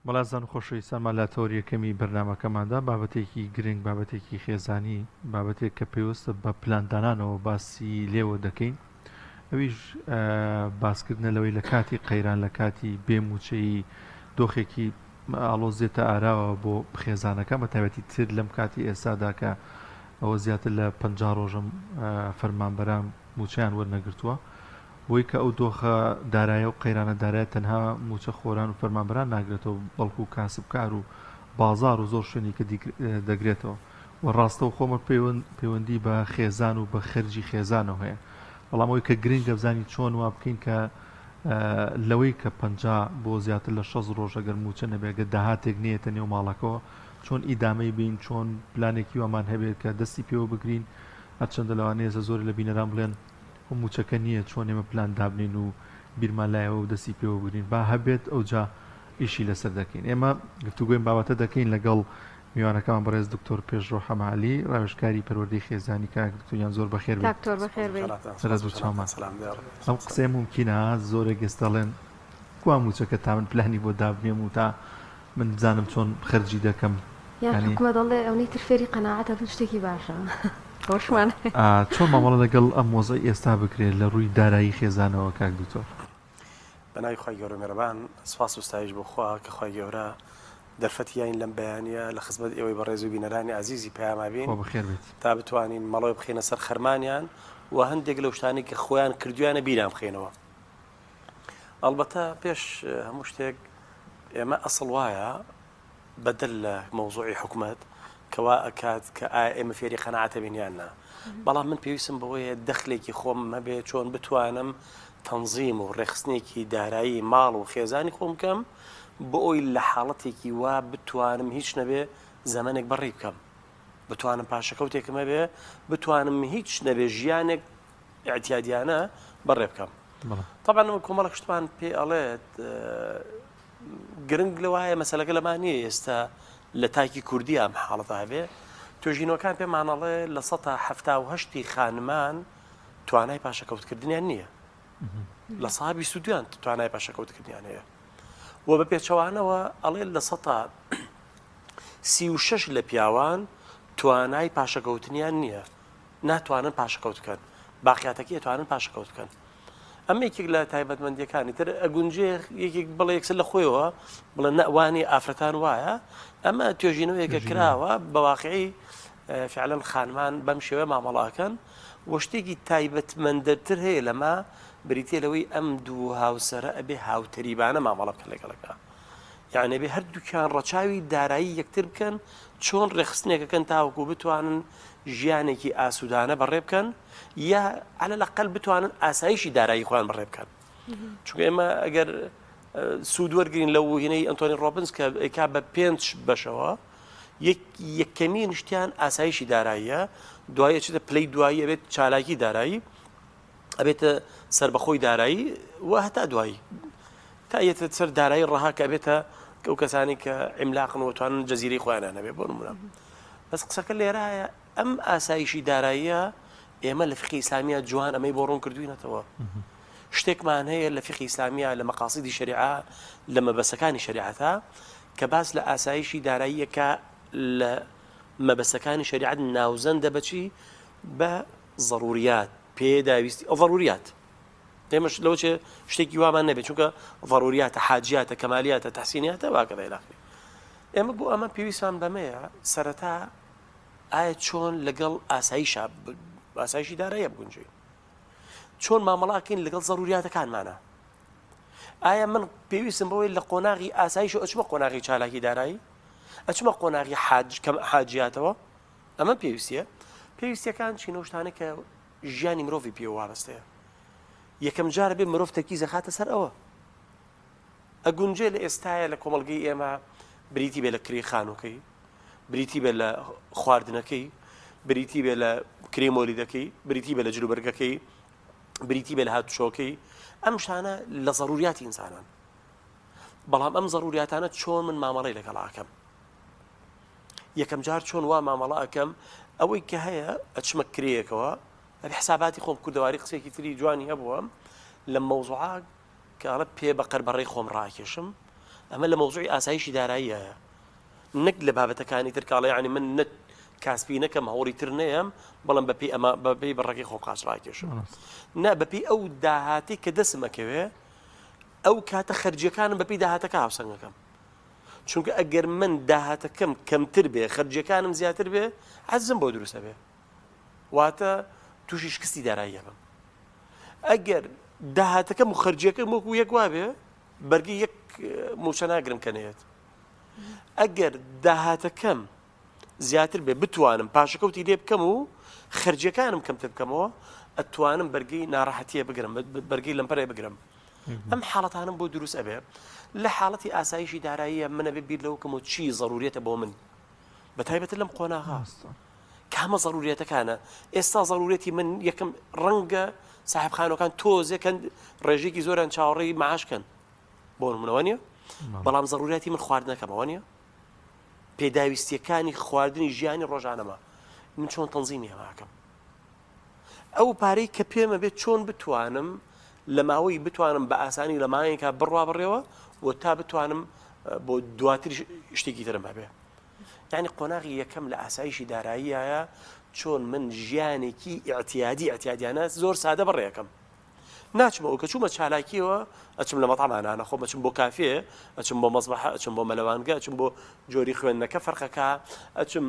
مەڵازان خۆشەویستانمان لە تەوریەکەمی بەرنامەکەماندا بابەتێکی گرنگ بابەتێکی خێزانی بابەتێک کە پێویستە بە پلاندانانەوە باسی لێوە دەکەین ئەویش باسکردنە لەوەی لە کاتی قەیران لە کاتی بێموچەی دۆخێکی ئاڵۆزێتە ئاراوە بۆ خێزانەکە بە تایبەتی تر لەم کاتی ئێستادا کە ئەوە زیاتر لە 50 ڕۆژم فەرمانبەران موچەیان وەرنەگرتووە بۆی کە ئەو دۆخە دارایە و قەیرانە دارایە تەنها موچە خۆران و فەرمانبەران ناگرێتەوە بەڵکو و کاسبکار و بازار و زۆر شوێنی کە دەگرێتەوە و ڕاستە و خۆمە پەیوەندی بە خێزان و بە خەرجی خێزانەوە هەیە بەڵامەوەی کە گرنگە بزانی چۆن وا بکەین کە لەوەی کە 50 بۆ زیاتر لە 6 ڕۆژ ئەگەر موچە نەبێگە داهاتێک نیەتە نێو ماڵەکەەوە چۆن ئیدامەی بین چۆن پلانێکی وامان هەبێت کە دەستی پێوە بگرین هەرچەندە لەوانەیە زۆر لە بینەران بڵێن موچەکە نییە چۆن ئێمە پلان دابنین و بیرمان لایەوە و دەستی پێوە بگرین با هەبێت ئەوجا ئیشی لەسەر دەکەین ئێمە گفتوگوێن بابەتە دەکەین لەگەڵ میوانەکەمان بەڕێز دکتۆر پێشڕۆ حەمالی ڕاوێژکاری پەروەردەی خێزانی کاک دکتۆریان زۆر بەخێر بێت سەرەت بۆ چاومان ئەم قسەی ممکنە زۆرێک گەستەڵێن کوا موچەکە تا من پلانی بۆ دابنێم و تا من بزانم چۆن خەرجی دەکەم یان حکومە دەڵێ ئەوەی تر فێری قەناعەتە شتێکی باشە خۆشمان چۆن مامەڵە لەگەڵ ئەم مۆزەی ئێستا بکرێت لە ڕووی دارایی خێزانەوە کاک دکتۆر بەناوی خی گەورە مێرەبان سپاس و ستایش بۆ خوا کە خی گەورە دەرفەتیان لەم بەیانە لە خزمەت ئێوەی بەڕێز و بینەرانی عزیزی پەیامابین بەخێر بێت تا بتوانین مەڵەوەی بخینە سەر خەرمانیان و هەندێک لەو شتانی کە خۆیان کردویانە بیران بخێنەوە ئەلبەتە پێش هەموو شتێک ئێمە ئەسڵ وایە بەدل لە مەوزوعی حکومەت کەوا ئەکات کە ئێمە فێری قەناعەتە بینیاننا بەڵام من پێویستم بەوەیە دەخلێکی خۆم هەبێت چۆن بتوانم تەنظیم و ڕێخستنێکی دارایی ماڵ و خێزانی خۆم بکەم بۆ ئەوی لە حاڵەتێکی وا بتوانم هیچ نەبێ زەمانێک بەڕێ بکەم بتوانم پاشەکەوتێکم هەبێ بتوانم هیچ نەبێ ژیانێک ئاعتیادیانە بەڕێ بکەم طبعا کۆمەڵە شتمان پێ ئەڵێت گرنگ لەوایە مەسەلەکە لەمان نییە ئێستا لە تاکی کوردی ئەم حاڵەتە هەبێ توێژینەوەکان پێمانەڵێ لە 1970 خانمان توانای پاشەکەوتکردنیان نییە لە ساڵ 22 توانای پاشەکەوتکردنیان هەیە و بە پێچەوانەوە ئەڵێ لە 36 لە پیاوان توانای پاشەکەوتنیان نییە ناتوانن پاشەکەوتکەن باقیاتەکە توانن پاشەکەوتکەن ئەم یەکێک لە تایبەتمەندیەکانی تر ئەگونجێ یەکێک بڵێ یەکسەر لە خۆیەوە بڵێ نەوانی ئافرەتان وایە ئەمە توێژینەوەیەکە کراوە بەواقعی فعلا خانمان بەم شێوە مامەڵاکەن وە شتێکی تایبەتمەندەتر هەیە لەما بریتە لەوەی ئەم دوو هاوسەرە ئەبێ هاوتەریبانە مامەڵە بکەن لەگەڵەکە یعنی بێ هەردووکیان ڕەچاوی دارایی یەکتر بکەن چۆن ڕێخستنێکەکەن تاوەکو بتوانن ژیانێکی ئاسوودانە بەڕێ بکەن یا على الأقل بتوانن ئاسایشی دارایی خۆیان بەڕێ بکەن چونکە ئێمە ئەگەر سوود وەرگین لەو هینەی ئەنتۆنی ڕۆبنس کە ئەیکا بە 5 بەشەوە یەکەمین شتیان ئاسایشی داراییە دوایە چێتە پلەی دوایی ئەبێت چالاکی دارایی ئەبێتە سربەخۆی دارایی و هەتا دوایی تا یەتە سەر دارایی ڕەها کە بێتە ئەو کەسانی کە عیملاقن و توانن جەزیرەی خۆیانە نەبێ بۆ نمونە بەس قسەکە لێرایە ئەم ئاسایشی داراییە ئێمە لە فقی ئیسلامیە جوان ئەمەی بۆ ڕوون کردوینەتەوە شتێکمان هەیە لە فقی ئیسلامیە لە مەقاصیدی شەریعە لە مەبەستەکانی شەریعەتە کە باس لە ئاسایشی داراییەکە لە مەبەستەکانی شەریعەت ناوزەندە بەچی بە ضروریات پێداویستی ئەو ضروریات ئێمەش لەوە چێ شتێکی وامان نەبێت چونکە ضروریاتە حاجیاتە کەمالیاتە تەحسینیاتە واکەدە ئیلاخری ئێمە بۆ ئەمە پێویستمان بەمەیە سەرەتا ئایا چۆن لەگەڵ ئاسایشی داراییە بگونجین چۆن مامەڵاکەین لەگەڵ ضروریاتەکانمانە ئایا من پێویستم بەوەی لە قۆناغی ئاسایش و ئەچمە قۆناغی چالاکی دارایی ئەچمە قۆناغی حاجیاتەوە ئەمە پێویستیەکان چینە شتانە کە ژیانی مرۆڤی پێوە وابەستەیە یەکەم جارە بێ مرۆڤ تەرکیزە خاتە سەر ئەوە ئەگونجێ لە ئێستایە لە کۆمەڵگەی ئێمە بریتی بێ لە کری خانووکەی بریتی بێ لە خواردنەکەی بریتی بێ لە کرێمۆلیدەکەی بریتی بێ لە جلوبەرگەکەی بریتی بێ لە هاتوشۆکەی ئەم شانە لە ضروریاتی ئینسانان بەڵام ئەم ضروریاتانە چۆن من مامەڵەی لەگەڵاکەم یەکەم جار چۆن وا مامەڵە ئەەکەم ئەوەی کە هەیە ئەچمە کرێیەکەوە حساباتی خۆم کوردەواری قسێکی تری جوانی هەبووە لە مەوزوعات کە ئەڵە پێ بە قەربەڕێی خۆم ڕاکێشم ئەمە لە مەوزوعی ئاسایشی داراییە نەک لە بابەتەکانی ترکاڵە یعنی من نەت کاسبی نەکەم هەوڵی تر نەیەم بەڵام بەپی ئەمە بەپی بەڕێکی خۆقاش ڕاکێشم نا بەپی ئەو داهاتی کە دەسمەکەوێ ئەو کاتە خەرجیەکانم بەپی داهاتەکە هاوسەنگەکەم چونکە ئەگەر من داهاتەکەم کەمتر بێ خەرجیەکانم زیاتر بێ حەزم بۆ دروستە بێ واتە تووشی شکستی داراییە بم ئەگەر داهاتەکەم و خەرجیەکەم وەکو یەک وا بێ بەرگی یەک موچە ناگرم کەنێت ئەگەر داهاتەکەم زیاتر بێ بتوانم پاشەکەوتی لێ بکەم و خەرجیەکانم کەمتر بکەمەوە ئەتوانم بەرگی ناڕەحەتیە بگرم بەرگی لەمپەرێ بگرم ئەم حاڵەتانم بۆ دروست ئەبێ لە حاڵەتی ئاسایشی داراییە منە بێ بیر لەوکەم و چی ضرورێتە بۆ من بەتایبەت لەم قۆناغا کامە ضرورێتەکانە ئێستا ضرورێتی من یەکەم ڕەنگە ساحبخانەکان تۆزێکەن ڕێژێکی زۆران چاوەڕێی مەعاشکەن بۆ نمونەوە نیە بەڵام ضرورەتی من خواردنەکەمەوە نیە پێداویستیەکانی خواردنی ژیانی ڕۆژانەمە من چۆن تەنزیمی هەماکەم ئەو پارەی کە پێمە بێت چۆن بتوانم لە ماوەی بتوانم بە ئاسانی لە مایەکە بڕوا بڕێەوە و تا بتوانم بۆ دواتر شتێکی ترم هەبێ یعنی قۆناغی یەکەم لە ئاسایشی داراییایە چۆن من ژیانێکی ئەعتیادیانە زۆر سادە بڕێەکەم ناچمەوە کە چوومە چالاکیەوە ئەچم لە مەتامانانە خۆ بەچم بۆ کافێ ئەچم بۆ مەزبەحە ئەچم بۆ مەلەوانگە ئەچم بۆ جۆری خوێندنەکە فەرقەکە ئەچم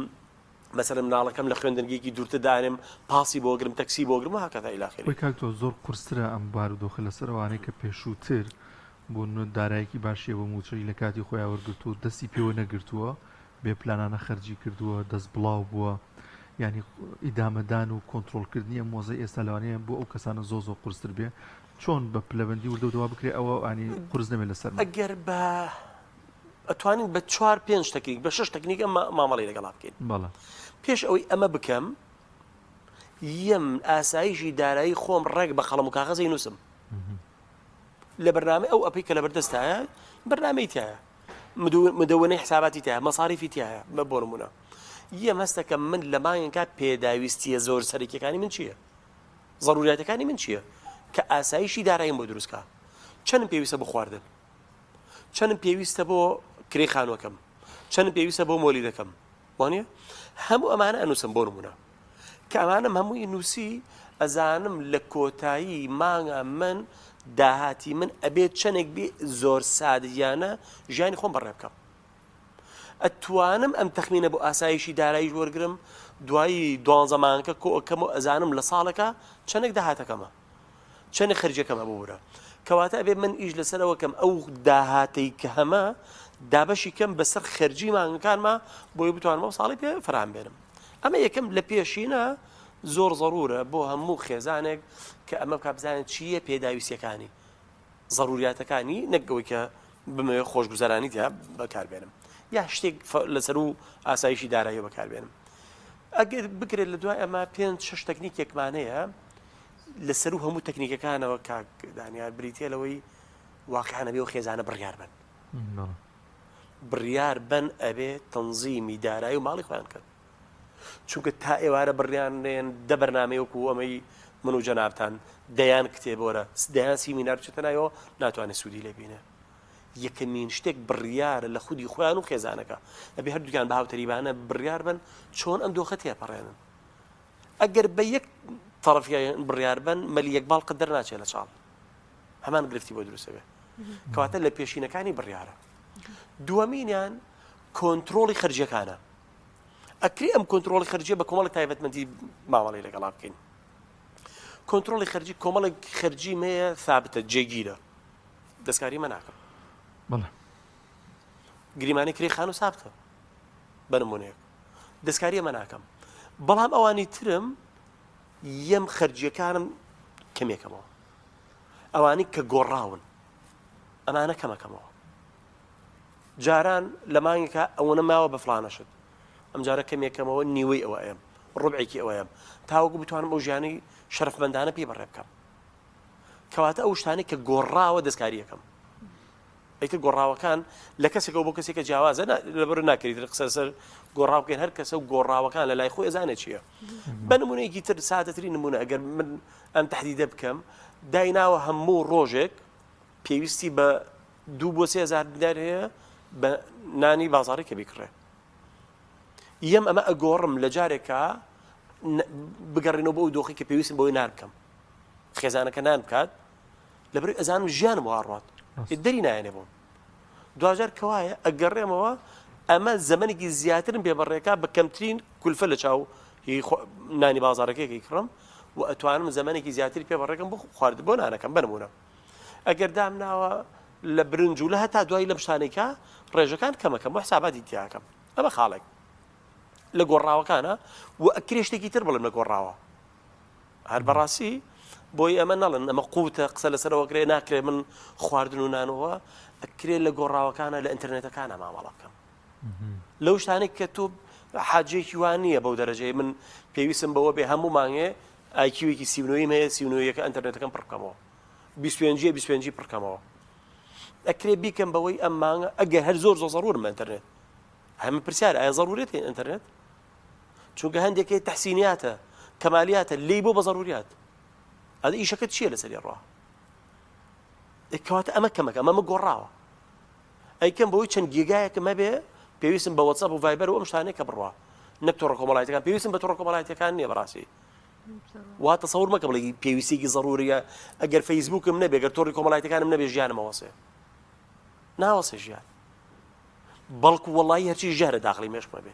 مەسەلەن مناڵەکەم لە خوێندنگێکی دوورتە دارم پاسی بۆ گرم تەکسی بۆ گرم هاکەتا ئیلاخێری وەی کاک تۆ زۆر قورسرە ئەم بارودۆخە لەسەرەوانەی کە پێشووتر بۆ دارایەکی باشیە بۆ موچەی لە کاتی خۆیان وەرگرتووە دەستی پێوە نەگرتووە بێ پلانانە خەرجی کردووە دەست بڵاو بووە ینی ئیدامەدان و کۆنتترۆلکردنیە مۆزە ئێستا لەوانەیە بۆ ئەو کەسانە زۆ قورستر بێ چۆن بە پلەبەندی وردەوتەوە بکرێت ئەوە ئانی قرس نەبێت لەسەر ئەگەر بە ئەتوانین بە 4-5 تەکنیک بە 6 تەکنیک مامەڵی لەگەڵا بکەین بەڵێ پێش ئەوەی ئەمە بکەم یەم ئاسایشی دارایی خۆم ڕێک بە قەڵەم و کاغەزی نووسم لە بەرنامە ئەو ئەپی کە لە بەردەستایە بەرنامەی تایە مدەوەنەی حساباتی تایە مەساریفی تایە بە بۆ نمونە یەم هەستەکە من لە مایەکە پێداویستیە زۆر سەرەکیەکانی من چییە ضرورەتەکانی من چییە کە ئاسایشی داراییم بۆ دروستکە چەندم پێویستە بۆ خواردن چەندم پێویستە بۆ کرێ خانووەکەم چەندم پێویستە بۆ مۆلیدەکەم وانە هەموو ئەمانە ئەنووسم بۆ نمونە کە ئەمانم هەمووی نووسی ئەزانم لە کۆتایی مانگە من داهاتی من ئەبێت چەندێک بێ زۆر سادیانە ژیانی خۆم بەڕێ بکەم ئەتوانم ئەم تەخمینە بۆ ئاسایشی دارایی وەرگرم دوایی 12 مانگەکە کۆکەم و ئەزانم لە ساڵەکە چەندێک داهاتەکەمە چەندێک خەرجەکەمە بۆورە کەواتە ئەبێ من ئیش لەسەرەوە کەم ئەو داهاتەی کە هەمە دابەشی کەم بەسەر خەرجی مانگەکانمە بۆی بتوانمەوە ساڵی پێ فراهم بێنم ئەمە یەکەم لە پێشینە زۆر ضرورە بۆ هەموو خێزانێک کە ئەمە بکە بزانێت چییە پێداویستیەکانی ضرورياتەکانی نەکەوەی کە بمەوێت خۆشگوزارانی تیا بەکاربێنم یا شتێک لەسەر و ئاسایشی دارایی بەکاربێنم ئەگەر بگرێت لە دوای ئەمە 5-6 تەکنیکێکمانەیە لەسەر و هەموو تەکنیکەکانەوە کاک دانیار بریتێ لەوەی واقعانە بێ و خێزانە بڕیار بن بڕیار بن ئەبێ تەنزیمی دارایی و ماڵی خۆیان کرد چونکە تا ئێوارە بڕیانێن دە بەرنامەی وەکو ئەمەی من و جەنابتان دەیان کتێبۆرە دەیان سیمینار چێتە نایەوە ناتوانێت سوودی لێ بینێ یەکەمین شتێک بڕیارە لە خودی خۆیان و خێزانەکە ئەبێ هەردووکیان بە هاوتەریبانە بڕیار بن چۆن ئەم دۆخە تێپەڕێنن ئەگەر بە یەک تەڕەفیان بڕیار بن مەلی یەک باڵ قەدەر ناچێت لە چاڵ هەمان گرفتی بۆ دروستە بێ کەواتە لە پێشینەکانی بڕیارە دووەمینیان کۆنتترۆڵی خەرجیەکانە ئەکری ئەم کۆنتترۆڵی خەرجیە بە کۆمەڵی تایبەتمەندی ماوەڵی لەگەڵا بکەین کۆنتترۆڵی خەرجی کۆمەڵێک خەرجی مەیە ثابتە جێگیرە دەستکاری مە ناکەم بەڵێ گریمانی کری خان و سابتە بە نمونەیەک دەستکاری مە ناکەم بەڵام ئەوانی ترم یەم خەرجیەکانم کەمێکەمەوە ئەوانی کە گۆڕاون ئەمانە کەمەکەمەوە جاران لە مانگێکە ئەوەنە ماوە بە فڵانەشت ئەم جارە کەمێکەمەوە نیوەی ئەوە ئەم ڕوبعێکی ئەوەیەم تاوەکو بتوانم ئەو ژیانی شەرفمەندانە پێ بەڕێ بکەم کەواتە ئەو شتانی کە گۆڕاوە دەستکاریەکەم ئەیتر گۆڕاوەکان لە کەسێکەوە بۆ کەسێکە جیاوازە لەبەر ناکەیت قسە سەر گۆڕاو بکەین هەر کەسە و گۆڕاوەکان لە لای خۆی ئەزانێت چییە بە نمونەیەکی تر سادەترین نمونە ئەگەر من ئەم تەحدیدە بکەم دایناوە هەموو ڕۆژێک پێویستی بە 2 بۆ 3000 دینار هەیە بە نانی بازاڕی کە بیکڕێ. یەم ئەمە ئەگۆڕم لە جارێکە بگەڕێنەوە بۆ ئەو دۆخی کە پێویستم بۆی نان بکەم، خێزانەکە نان بکات لەبەر ئەزانم ژیانم وڕات دەری نایەنێ بووم. دوجار کەوایە ئەگەڕێمەوە ئەمە زەمەنێکی زیاترم پێبڕێکا بە کەمترین کولفە لە چاو نانی بازارەکەیەکی کڕم و ئەتوانم زەمەنێکی زیاتری پێبڕێکم بۆ خوارد بۆ نانەکەم بنمونە. ئەگەر دام ناوە لە برنج و لە هەتا دوای لەم شتانێکە ڕێژەکان کەمەکەم بۆ حساباتی تیاکەم. ئەمە خاڵێک لە گۆڕاوەکانە و ئەکرێ شتێکی تر بڵێم لە گۆڕاوە. هەر بەڕاستی بۆی ئەمە نەڵن ئەمە قوتە قسە لەسەرەوەگرێ ناکرێ من خواردن و نانەوە ئەکرێ لە گۆڕاوەکانە لە ئینتەرنێتەکانە مامەڵە بکەم. لەو شتانێک کە تۆ حاجێکی وان نییە بەو دەرەجەیە من پێویستم بەوە بێ هەموو مانگێ ئایکیوێکی 39 هەیە 39ەکە ئینتەرنێتەکەم پڕکەمەوە 25 پڕکەمەوە. ئەکرێ بیکەم بەوەی ئەم مانگە ئەگەر هەر زۆر زۆرم بە ئینتەرنێت هەمە پرسیار ئایا ضرورێت ئینتەرنێت چونکە هەندێکی تەحسینیاتە کەمالیاتە لێی بۆ بە ضروریات ئەدە ئیشەکەت چییە لەسەری ڕوا کەواتە ئەمە کەمەکە ئەمە گۆڕاوە ئەیکەم بەوەی چەند گیگایەکە مەبێ پێویستم بە وەتسەپ و ڤایبەر و ئەم شتانەیە کە بڕوا نەک تۆڕە کۆمەڵایەتەکان پێویستم بە تۆڕە کۆمەڵایەتەکان نییە بەڕاستی وا تەسەوور مەکە بڵێ پێویستێکی ضروریە ئەگەر فەیسبووکم نەبێ ئەگەر تۆڕی کۆمەڵایەتەکانم نەبێ ژیانم ئەوەسێ ناوەسێ ژیان بەڵکو وەڵی هەرچی ژارە داخلی مێشکمە بێ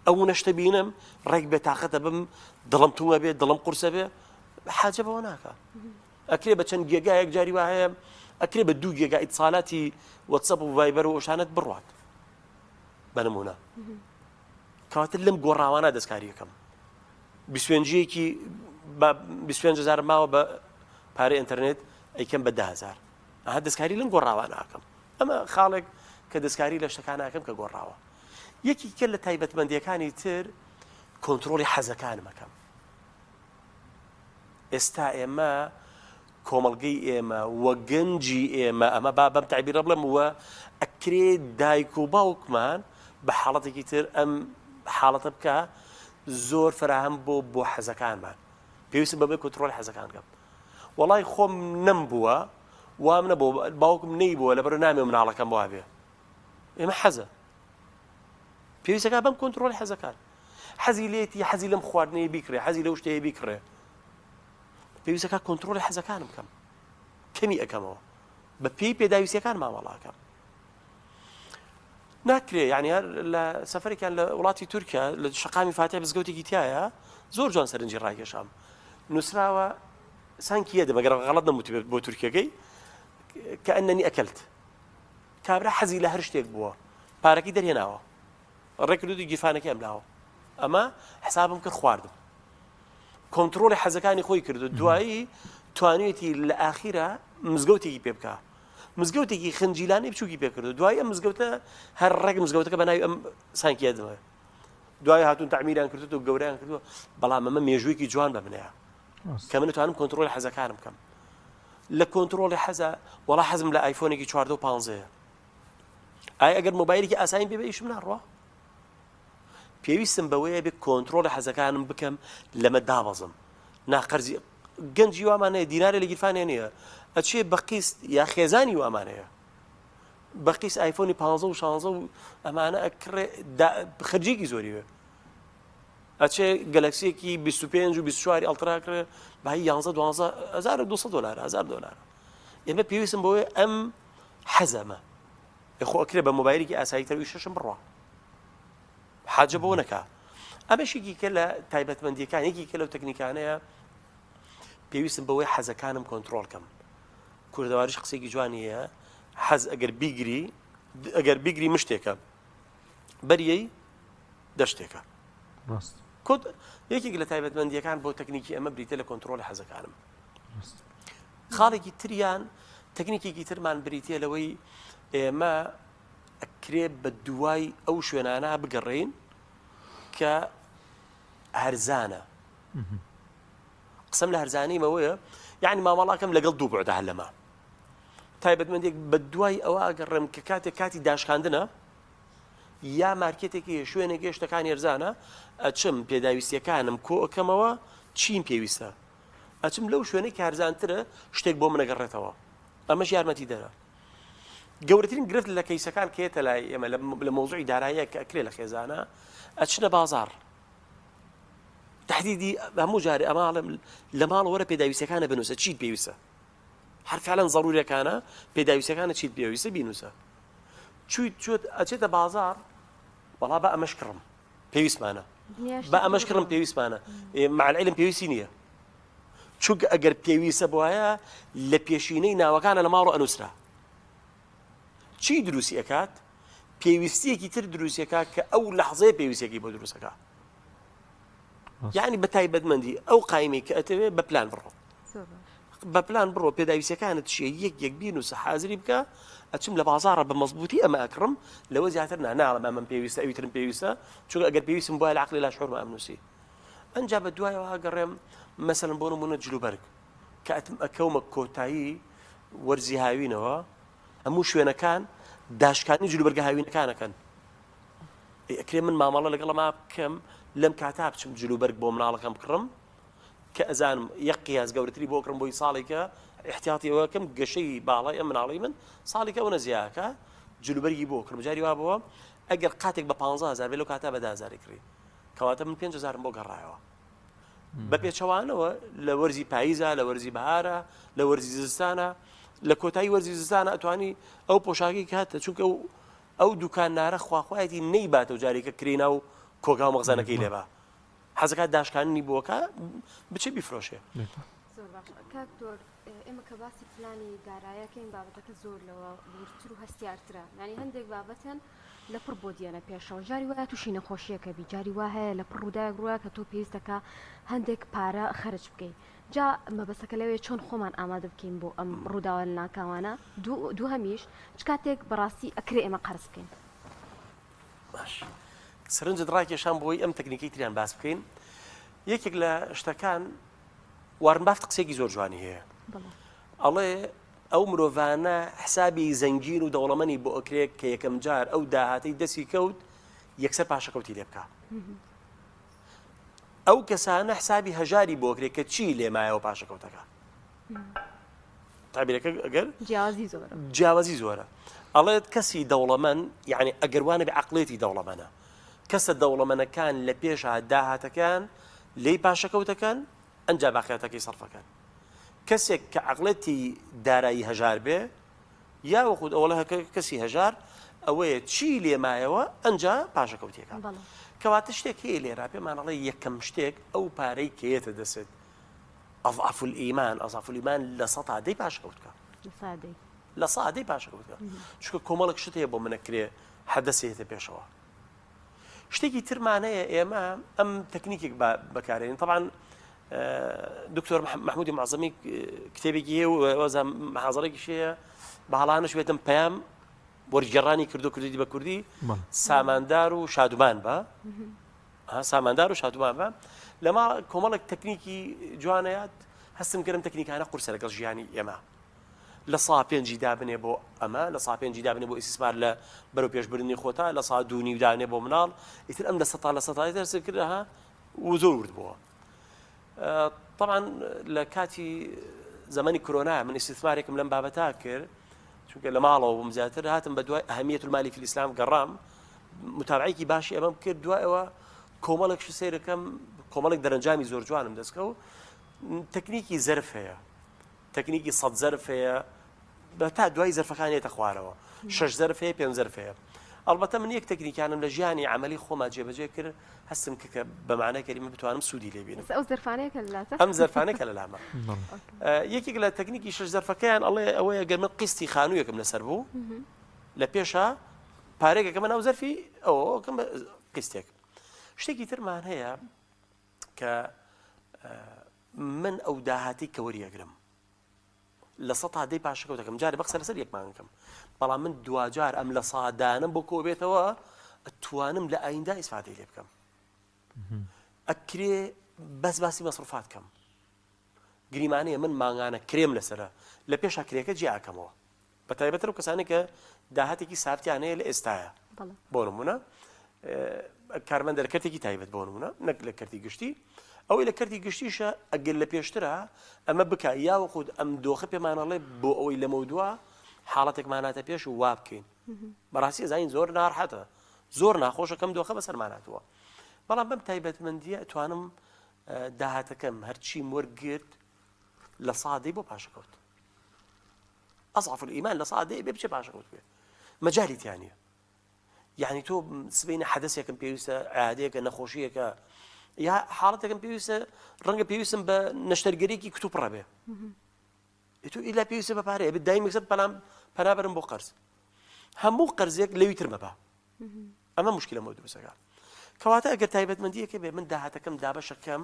ئەو نەشتە بینم ڕێک بێ تااقەتە بم دڵم تومە بێت دڵم قورسە بێ حاجە بەوە ناکە ئەکرێ بە چەند گێگایەک جاری وا هەیە ئەکرێ بە 2 گێگا ئیتصالاتی وەتسەپ و ڤایبەر و ئەوشانت بڕوات بە نمونە کەواتە لەم گۆڕاوانە دەستکاری یەکەم 25,000 ماوە بە پارەی ئینتەرنێت ئەیکەم بە 10,000 ئەها دەستکاری لەم گۆڕاوانە ئاکەم ئەمە خاڵێک کە دەستکاری لە شتەکان ئاکەم کە گۆڕاوە یەکی کە لە تایبەتمەندیەکانی تر کۆنتڕۆلی حەزەکانم ئەەکەم ئێستا ئێمە کۆمەڵگەی ئێمە وە گەنجی ئێمە ئەمە با بەم تعبیرە بڵێم وە ئەکرێ دایک و باوکمان بە حاڵەتێکی تر ئەم حاڵەتە بکە زۆر فراهم بۆ حەزەکانمان پێویستم بەبێ کۆنتڕۆلی حەزەکان بکەم وەڵای خۆم نەمبووە وام نەبوو باوکم نەیبووە لەبەر نامێ مناڵەکەم وا بێ ئێمە حەزە پێویستەکە بەم کۆنتڕۆلی حەزەکان حەزی لێتی حەزی لەم خواردنەیە بیکڕێ حەزی لەو شتەیە بیکڕێ پێویستەکە کۆنتڕۆلی حەزەکانم بکەم کەمی ئەەکەمەوە بە پێی پێداویستیەکان مامەڵاکەم ناکرێ یعنی لە سەفەرێکیان لە وڵاتی تورکیا لە شەقامی فاتح بزگەوتێکی تایە زۆر جوان سەرنجی ڕاکێشام نووسراوە سانکی یەدە مەگەر غەڵەت نەموتی بۆ تورکیەکەی کە ئەنەنی ئەکەلت کابرا حەزی لە هەر شتێک بووە پارەکەی دەرهێناوە ڕێکردوی گیرفانەکەی ئەملاوە ئەمە حسابم کرد خواردم کۆنتڕۆلی حەزەکانی خۆی کردو دوایی توانێتی لە ئاخیرە مزگەوتێکی پێ بکە مزگەوتێکی خنجیلانی بچووکی پێ کردو دوای ئەم مزگەوتە هەر ڕێک مزگەوتەکە بە ناوی ئەم سانکیە دەوە دوای هاتوون تعمیریان کردو و گەوریان کردووە بەڵام ئەمە مێژوویەکی جوان بە منەیە کە من نتوانم کۆنتڕۆلی حەزەکانم بکەم لە کۆنتڕۆلی حەزە وەڵا حەزم لە ئایفۆنێکی 14 و 15 ئایا ئەگەر مۆبایلێکی ئاسایی بێ ئیشم ناڕوا پێویستم بەوەیە بێ کۆنتڕۆلی حەزەکانم بکەم لەمە دابەزم ناقەرزی گەنجی وامانەیە دینارێ لە گیرفانێ نییە ئەچێ بە قیست یا خێزانی وامانەیە بە قیست ئایفۆنی 15 و 16 و ئەمانە ئەکڕێ خەرجێکی زۆریوە ئەچێ گەلەکسیەکی 25 و 24 ئەڵتراکرێ بە 11-12 دلار $1000 ئێمە پێویستم بەوەیە ئەم حەزەمە خۆ ئەکرێ بە مۆبایلێکی ئاساییتەر شەشم بڕوا حاجە بۆ نەکا ئەمەشێکی کە لە تایبەتمەندیەکان یەکی کە لەو تەکنیکانەیە پێویستم بەوەی حەزەکانم کۆنتڕۆڵ کەم کوردەواریش قسێکی جوانیە حەز ئەگەر بیگری مشتێکە بەریەی دەشتێکە یەکێک لە تایبەتمەندیەکان بۆ تەکنیکی ئەمە بریتە لە کۆنتڕۆلی حەزەکانم خاڵێکی تریان تەکنیکێکی ترمان بریتە لەوەی ئێمە ئەکرێ بە دوای ئەو شوێنانە بگەڕێین کە هەرزانە قسم لە هەرزانیمەوەیە یعنی مامەڵاکەم لەگەڵ دوو بوعدە هەلەما تایبەتمەندێک بە دوای ئەوە ئەگەڕێم کە کاتێک کاتی داشکاندنە یا مارکێتێکی شوێنێک گەشتەکانی هەرزانە ئەچم پێداویستیەکانم کۆ ئەەکەمەوە چیم پێویستە ئەچم لەو شوێنەی کە هەرزانترە شتێک بۆ منەگەڕێتەوە ئەمەش یارمەتی دەرە گەورەترین گرفت لە کەیسەکان کێتە لای ئێمە لە مۆزوعی داراییە کە ئەکرێ لە خێزانە ئەچنە بازار تحديدي هەموو جارێ ئەماڵم لە ماڵەوەرە پێداویستەکانە بنووسە چیت پێویستە هەر فعلاً ضرورەکانە پێداویستەکانە چیت پێویستە بینووسە چوت ئەچێتە بازار وەڵا بە ئەمەش کڕم پێویستمانە بە ئەمەش کڕم پێویستمانە مع العلم پێویستی نییە چونکە ئەگەر پێویستە بواە لە پێشینەی ناوەکانە لە ماڵەوە ئەنووسرا چی دروستی ئەکات پێویستیەکی تر دروستیەکە کە ئەو لەحظەیە پێویستێکی بۆ دروستەکە یعنی بە تایبەتمەندی ئەو قایمەی کە ئەتەوێت بە پلان بڕۆ بە پلان بڕۆ پێداویستەکانت چیە یەک بینوسە حازری بکە ئەچم لە بازارە بە مەزبوطی ئەمە ئەکڕم لەوە زیاتر ناڵم ئەمەم پێویستە ئەویترم پێویستە چونکە ئەگەر پێویستم بۆە لە عەقلی لا شعور ئەمنووسی ئەنجا بە دوایەوە گەڕێم مەسەلەن بۆ نمونە جلوبەرگ کە ئەتم ئەکەومە کۆتایی وەرزی هاوینەوە هەموو شوێنەکان داشکانی جلوبەرگە هاوینەکانەکەن ئەکرێ من مامەڵە لەگەڵ ما بکەم لەم کاتا بچم جلوبەرگ بۆ مناڵەکەم بکڕم کە ئەزانم یەک قیاس گەورەتری بۆ کڕم بۆی ساڵێکە احتیاطیەوەکەم گەشەی باڵای ئەم مناڵی من ساڵێکە ئەوە نەزیاکە جلوبەرگی بۆ کڕم جاری وا بەوە ئەگەر قاتێک بە 15000 بێ لەو کاتا بە 10000 کڕی کەواتە من 5000 بۆ گەڕایەوە بە پێچەوانەوە لە وەرزی پاییزە لە وەرزی بەهارە لە وەرزی زستانە لە کۆتایی وەرزی زستانە ئەتوانی ئەو پۆشاکی کاتە چونکە ئەو دوکانارە خواخوایەتی نەیباتە و جارێکە کرێنا و کۆگا و مەغزانەکەی لێبا حەزەکات داشکانی بووەکە بچێ بیفرۆشێ کاکتۆر ئێمە کە باسی پلانی دارایەکەین بابەتەکە زۆر لەوە ورتر و هەستیارترە یعنی هەندێک بابەتەن لە پڕ بۆ دیێنە پێشەوە جاری وایە تووشی نەخۆشیەکە بی جاری وا هەیە لە پڕ ڕووداوێک ڕووە کە تۆ پێویستەکە هەندێک پارە خەرج بکەیت جا مەبەستەکە لەوێ چۆن خۆمان ئامادە بکەین بۆ ئەم ڕووداوە ناکاوانە دوو هەمیش چ کاتێک بەڕاستی ئەکرێ ئێمە قەرز بکەین باش سرنجت ڕاکێشان بۆی ئەم تەکنیکەی تریان باس بکەین یەکێک لە شتەکان وارنبافت قسێکی زۆر جوانی هەیە ئەڵێ ئەو مرۆڤانە حسابی زەنگین و دەوڵەمەنی بۆ ئەکرێت کە یەکەم جار ئەو داهاتەی دەستی کەوت یەکسەر پاشەکەوتی لێ بکە ئەو کەسانە حسابی هەژاری بۆ ئەکرێت کە چی لێمایەوە پاشەکەوتەکە تابیرەکە ئەگەر جیاوازی زۆرە ئەڵێت کەسی دەوڵەمەند یعنی ئەگەروانە بە عەقڵێتی دەوڵەمەنە کەسە دەوڵەمەندەکان لە پێشە داهاتەکان لێی پاشەکەوتەکان ئەنجا باقیاتەکەی سەرفەکەن کەسێک کە عەقڵەتی دارایی هەژار بێ یا وەخود ئەوڵە کەسی هەژار ئەوەیە چی لێمایەوە ئەنجا پاشەکەوتیەکە کەواتە شتێک هەیە لێرا پێمانەڵێ یەکەم شتێک ئەو پارەی کێتە دەسێت ئەضعف الئیمان لە سەد دەی پاشەکەوتکە لە سادەی پاشەکەوتکە چونکە کۆمەڵێک شت هەیە بۆ منەکرێ حەدەسێتە پێشەوە شتێکی ترمانەیە ئێمە ئەم تەکنیکێک بەکارێنین طبعا دکتۆر محمودی معزەمی کتێبێکی هەیە و وەزە محاضەرێکیش هەیە بەهەڵانش بێتم پەیام وەرگێڕانی کردی بە کوردی ساماندار و شادومان بە ساماندار و شادومان بە لەما کۆمەڵێک تەکنیکی جوانەیەت هەستم کردم تەکنیکانە قورسە لەگەڵ ژیانی ئێمە لە سا پێنجی دابنێ بۆ ئەمە لە سا پێنجی دابنێ بۆ ئیسیسمار لە بەرەو پێشبردننی خۆتا لە سا دوونی دابنێ بۆ مناڵ ئیتر ئەم لە سەتا دەرس کردها و زۆر ورد بووە طبعا لە کاتی زمانی کۆرۆنا من ئیسیسمارێکم لەم بابەتا کرد چونکە لە ماڵەوە بووم زیاتر هاتم بە دوای ئەهەمیەت المالی فی الئیسلام گەڕام متابعەیەکی باشی ئەمەم کرد دوایەوە کۆمەڵێک سەیرەکەم کۆمەڵێک دەرەنجامی زۆر جوانم دەستکەوت تەکنیکی زەرف هەیە تەکنیکی سەد زەرف هەیە بە تا دوای زەرفەکان هێتە خوارەوە 6 زەرف هەیە 5 زەرف هەیە ئەڵبەتە من یەک تەکنیکانم لە ژیانی عەمەلی خۆما جێبەجێ کرد هەستم کە بە معنای کەلیمە بتوانم سوودی لێ بینم ئەم زەرفانەیە کە لە لامە یەکێک لە تەکنیکی 6 زەرفەکەیان ئەڵێ ئەوەیە گەر من قستی خانوویەکەم لەسەر بوو لە پێشە پارێکەکەمە ناو زەرفی ئەوەکەم قستێک شتێکی ترمان هەیە کە من ئەو داهاتی کە وەریەگرم لە سەد دەی پاشەکەوتەکەم جارێ بەقسە لەسەر یەکمانکەم بەڵام من دوجار ئەم لە سادانم بۆ کۆبێتەوە ئەتوانم لە ئایندا ئیسفادەی لێ بکەم ئەکرێ بەس باسی مەسروفات کەم گریمانەیە من ماگانە کرێم لەسرە لە پێشا کرێکە جیاکەمەوە بە تایبەتر و کەسانی کە داهاتێکی سافتیانەیە لە ئێستایە بۆ نمونە کارمەندە لە کەرتێکی تایبەت بۆ نمونە نەک لە کەرتی گشتی ئەوەی لە کەرتی گشتیشە ئەگەر لە پێشترە ئەمە بکە یاوەخود ئەم دۆخە پێمانەڵێ بۆ ئەوەی لە مەودووە حاڵەتێکماناتە پێش و وا بکەین بەڕاستی زین زۆر ناڕحەتە زۆر ناخۆشە کەم دۆخە بەسەرماناتوە بەڵام بەم تایبەتمەندیە ئەتوانم داهاتەکەم هەرچی وەرگرت لە سادەی بۆ پاشەکەوت ئەضعف الئیمان لە سادەی بێ بچێ پاشەکەوت بێ مەجالی تیانە یعنی تۆ سبەینە حەدەسێکم پێویستە عادەیەکە نەخۆشیەکە یا حاڵەتێکم پێویستە ڕەنگە پێویستم بە نەشتەرگەرێکی کتوب ڕەبێ تو ئیلا پێویستە بە پارەیە دایمێکسە بەڵام پەنابەرم بۆ قەرز هەموو قەرزێک لەوی تر مەبا ئەمە مشکلە دروستەکە کەواتە ئەگەر تایبەتمەندیەکە بێ من داهاتەکەم دابەشەکەم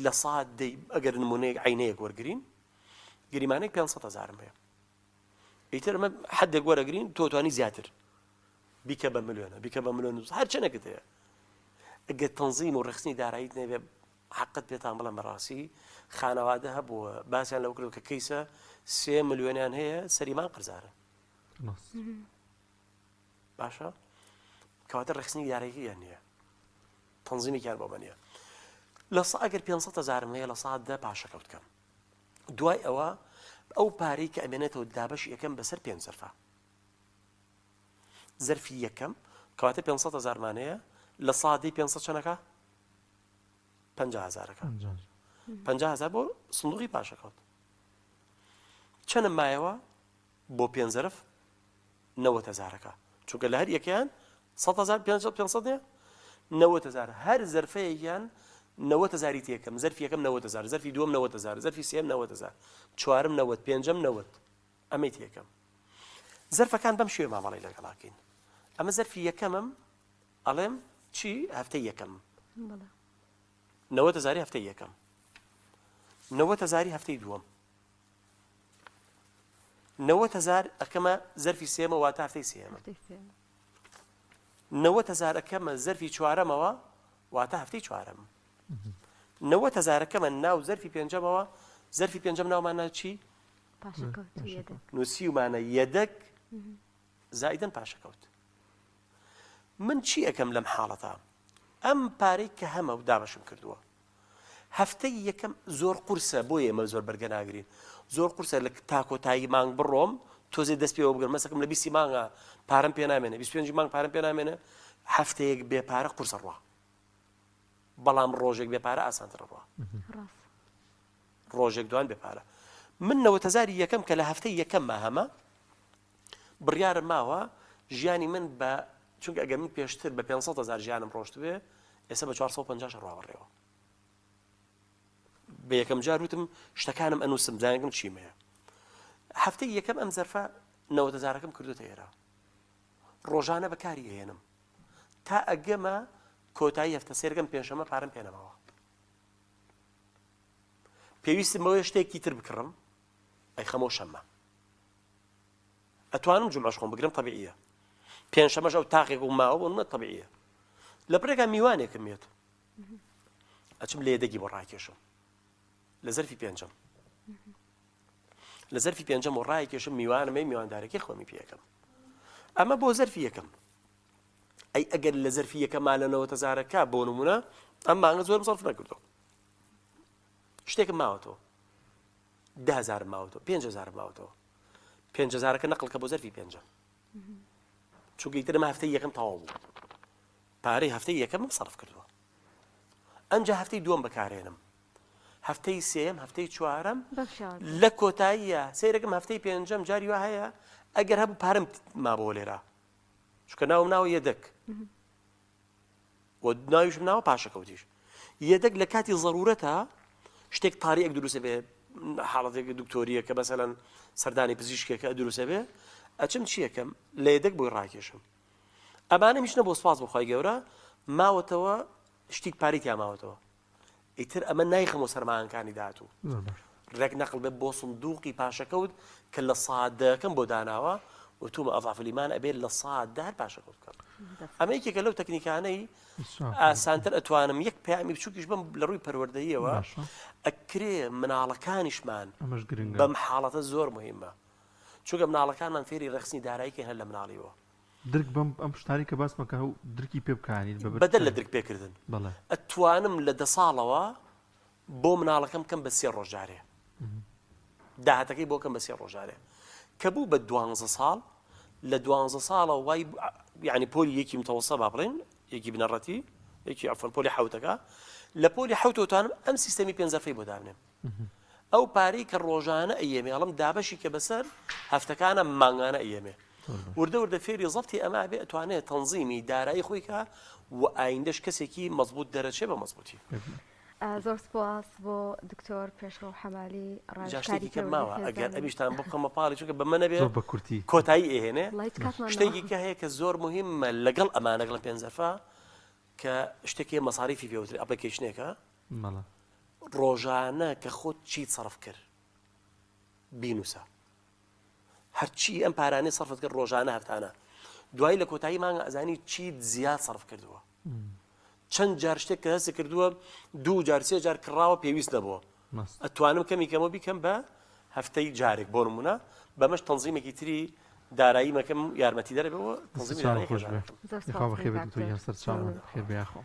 لە سادەی ئەگەر نمونەیەک عینەیەک وەرگرین گریمانێک 500,000 هەیە ئیتر ئەمە حەدێک وەرەگرین تۆ توانی زیاتر بیکە بە ملیۆنە بیکە بە ملیۆن هەر چەنەکەت هەیە ئەگەر تەنزیم و ڕخسنی داراییت نەبێ حقت پێتان بڵێم بەڕاستی خانەوادە هەبووە باسییان لەو کردو کە کەیسە 3 ملیۆنیان هەیە سەریمان قرزارە باشە کەواتە ڕخسنی داراییان نییە تەنزیمێکیان بۆ بەنیە لە ئەگەر 500,000 هەیە لە سادە پاشەکەوت بکەم دوای ئەوە ئەو پارەی کە ئەمێنێتەوە دابەش یەکەم بەسەر 5 زەرفە زەرفی یەکەم کەواتە 500,000 مانەیە لە سادەی 500 چەنەکە 50,000ەکە 50,000 بۆ سندوقی پاشەکەوت چەندم مایەوە بۆ 5 زەرف 90,000ەکە چونکە لە هەر یەکیان 100,000 نیە 90,000 هەر زەرفەیەکیان 90,000 تێکەم زەرفی یەکەم 90,000 زەرفی دووەم 90,000 زەرفی سێم 90,000 چوارم 90 پێنجەم 90 ئەمەی تێکەم زەرفەکان بەم شێوە مامەڵی لەگەڵاکەین ئەمە زەرفی یەکەمم ئەڵێم چی هەفتەی یەکەم 90,000 هەفتەی یەکەم 90,000 هەفتەی دووەم 90,000 ئەکەمە زەرفی سێمە واتە هەفتەی سێمە 90,000 ئەکەمە زەرفی چوارەمەوە واتە هەفتەی چوارەم 90,000 ئەکەمە ناو زەرفی پێنجەمەوە زەرفی پێنجەم ناومانە چی نووسیومانە یەدەک زائیدەن پاشەکەوت من چی ئەەکەم لەم حاڵەتە ئەم پارەی کە هەمە و دابەشم کردووە هەفتەی یەکەم زۆر قورسە بۆ ئێمە زۆر بەرگە ناگرین زۆر قورسە لە تاکۆتایی مانگ بڕۆم تۆزێ دەست پێوە بگەم مەسەکەم لە 20 مانگە پارەم پێ نامێنێ 25 مانگ پارەم پێ نامێنێ هەفتەیەک بێ پارە قورسە ڕوا بەڵام ڕۆژێک بێ پارە ئاسانتر ڕوا ڕۆژێک دوان بێ پارە من 90,000 یەکەم کە لە هەفتەی یەکەممە هەمە بڕیارم ماوە ژیانی من بە چونکە ئەگەر من پێشتر بە 500,000 ژیانم ڕۆشت بێ ئێستا بە 450 ڕاوەڕێەوە بە یەکەم جار وتم شتەکانم ئەنووسم زانگم چیمەیە هەفتەی یەکەم ئەم زەرفە 90,000ەکەم کردوتە ئێرە ڕۆژانە بەکاری هێنم تا ئەگەمە کۆتایی هەفتە سێرگەم پێنجشەمە پارەم پێنەماوە پێویستمەوەی شتێکی تر بکڕم ئەی خەمەوە شەممە ئەتوانم جومعەش خۆم بگرم طبیعیە پێنجشەمەش ئەو تاقێک و ماوە بۆ منە طبیعیە لە پرێکا میوانێکم مێت ئەچم لە یەدەگی بۆ ڕاکێشم لە زەرفی پێنجەم لە زەرفی پێنجەم و ڕاکێشم میوانمەی میواندارێکی خۆمی پێەکەم ئەمە بۆ زەرفی یەکەم ئەی ئەگەر لە زەرفی یەکەما لە 90,000ەکە بۆ نمونە ئەم مانگە زۆرم سەرف نەکردو شتێکم ماوەتەوە 10,000 ماوەتەوە 5,000 ماوەتەوە 5,000ەکە نەقڵکە بۆ زەرفی پێنجەم چونکە ئیتر ئەمە هەفتەی یەکەم تەواو بوو پارەی هەفتەی یەکەمم سەرف کردووە ئەنجا هەفتەی دووەم بەکارهێنم هەفتەی سێم هەفتەی چوارەم لە کۆتاییە سەیرەکەم هەفتەی پێنجەم جاری وا هەیە ئەگەر هەبوو پارەم مابەوە لێرە چونکە ناوم ناوە یەدەک و ناویشم ناوە پاشەکەوتیش یەدەک لە کاتی ضرورەتە شتێک تاریەک دروستە بێ حاڵەتێک دکتۆریە کە مەسەلەن سەردانی پزیشکێکە دروستە بێ ئەچم چیەکەم لە یەدەک بۆی ڕاکێشم ئەمانە میشنە بۆ سپاس بخوای گەورە ماوەتەوە شتێک پارێکیان ماوەتەوە ئیتر ئەمە نایخەمەوە سەرمایەکانی داهاتوو ڕێک نەقڵ بێ بۆ سندوقی پاشەکەوت کە لە سادەکەم بۆ داناوە وتومە ئەضعف الئیمان ئەبێ لە سادە هەر پاشەکەوت بکەم ئەمە یەکێکە لەو تەکنیکانەی ئاسانتر ئەتوانم یەک پەیامی بچووکیش بم لە ڕووی پەروەردەییەوە ئەکرێ مناڵەکانیشمان بەم حاڵەتە زۆر مهمە چونکە مناڵەکانمان فێری ڕخسنی داراییکەن هەر لە مناڵیەوە درک بەم ئەم شتانی کە باس مەکە و درکی پێ بکانین بەدەل لە درک پێکردن ئەتوانم لە 10 ساڵەوە بۆ مناڵەکەم کەم بە 3 ڕۆژارێ داهاتەکەی بۆ کەم بە 3 ڕۆژارێ کە بوو بە 12 ساڵ لە 12 ساڵە وای یعنی پۆلی یەکی متەوەسە با بڵێن یەکی بنەڕەتی یەکی عفوان پۆلی حوتەکە لە پۆلی حوتەوەتوانم ئەم سیستەمی پێنجەرفەی بۆ دابنێم ئەو پارەی کە ڕۆژانە ئەیەمێ ئەڵم دابەشی کە بەسەر هەفتەکانە مانگانە ئەیەمێ وردە وردە فێری زەفتی ئەمە بێ ئەتوانێت تەنزیمی دارایی خۆی کە و ئایندەش کەسێکی مەزبوط دەرەچێ بە مەزبوطی زۆر سپاس بۆ دکتۆر پێشڕۆ حەمالی ڕاشتێکی کە ماوە ئەگەر ئەمیشتان بخەمە پاڵی چونکە بە منە بێ بە کورتی کۆتایی ئێهێنێ شتێکی کە هەیە کە زۆر مهمە لەگەڵ ئەمانەگە لە پێنجەرفە کە شتێکی مەساریفی پێوتری ئەپلیکیشنێکە ڕۆژانە کە خۆت چیت سەرف کرد بینوسە هەرچی ئەم پارانەی سەرفت کرد ڕۆژانە هەفتانە دوای لە کۆتایی مانگە ئەزانی چیت زیاد سەرف کردووە چەند جار شتێک کە هەستی کردووە 2 جار 3 جار کڕاوە پێویست نەبووە ئەتوانم کەمی کەمەوە بیکەم بە هەفتەی جارێک بۆ نمونە بەمەش تەنزیمێکی تری دارایی مەکەم یارمەتی دەرەبەوە تەنزیمی دارایی خۆش بێ خێر بێ